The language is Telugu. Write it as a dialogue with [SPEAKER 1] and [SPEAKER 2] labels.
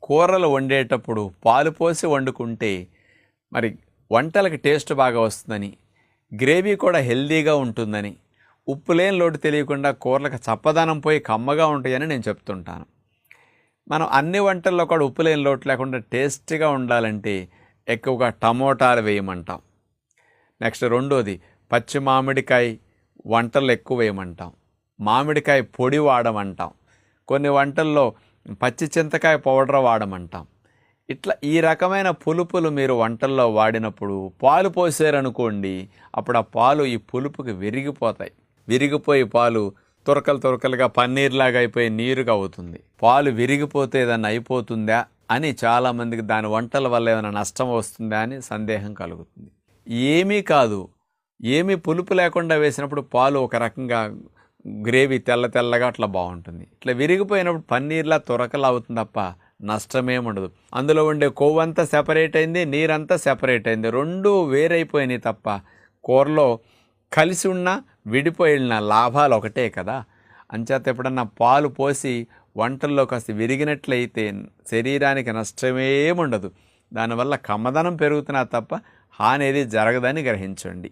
[SPEAKER 1] కూరలు వండేటప్పుడు పాలు పోసి వండుకుంటే మరి వంటలకు టేస్ట్ బాగా వస్తుందని, గ్రేవీ కూడా హెల్దీగా ఉంటుందని, ఉప్పు లేని లోటు తెలియకుండా కూరలకు చప్పదనం పోయి కమ్మగా ఉంటాయని నేను చెప్తుంటాను. మనం అన్ని వంటల్లో కూడా ఉప్పు లేని లోటు లేకుండా టేస్టీగా ఉండాలంటే ఎక్కువగా టమోటాలు వేయమంటాం. నెక్స్ట్ రెండోది పచ్చి మామిడికాయ వంటల్లో ఎక్కువ వేయమంటాం. మామిడికాయ పొడి వాడమంటాం. కొన్ని వంటల్లో పచ్చి చింతకాయ పౌడర్ వాడమంటాం. ఇట్లా ఈ రకమైన పులుపులు మీరు వంటల్లో వాడినప్పుడు పాలు పోసారనుకోండి, అప్పుడు ఆ పాలు ఈ పులుపుకి విరిగిపోయి పాలు తురకలు తురకలుగా పన్నీర్లాగా అయిపోయి నీరుగా అవుతుంది. పాలు విరిగిపోతే ఏదన్నా అయిపోతుందా అని చాలామందికి దాని వంటల వల్ల ఏమైనా నష్టం వస్తుందా అని సందేహం కలుగుతుంది. ఏమీ కాదు. ఏమీ పులుపు లేకుండా వేసినప్పుడు పాలు ఒక రకంగా గ్రేవీ తెల్లగా అట్లా బాగుంటుంది. ఇట్లా విరిగిపోయినప్పుడు పన్నీర్లా తురకలా అవుతుంది తప్ప నష్టమేముండదు. అందులో ఉండే కొవ్వంతా సెపరేట్ అయింది, నీరంతా సెపరేట్ అయింది, రెండూ వేరైపోయినాయి తప్ప కూరలో కలిసి ఉన్న విడిపోయిన లాభాలు ఒకటే కదా. అంచేత ఎప్పుడన్నా పాలు పోసి వంటల్లో కాస్త విరిగినట్లయితే శరీరానికి నష్టమేముండదు. దానివల్ల కమ్మదనం పెరుగుతున్నా తప్ప హాని ఏది జరగదని గ్రహించండి.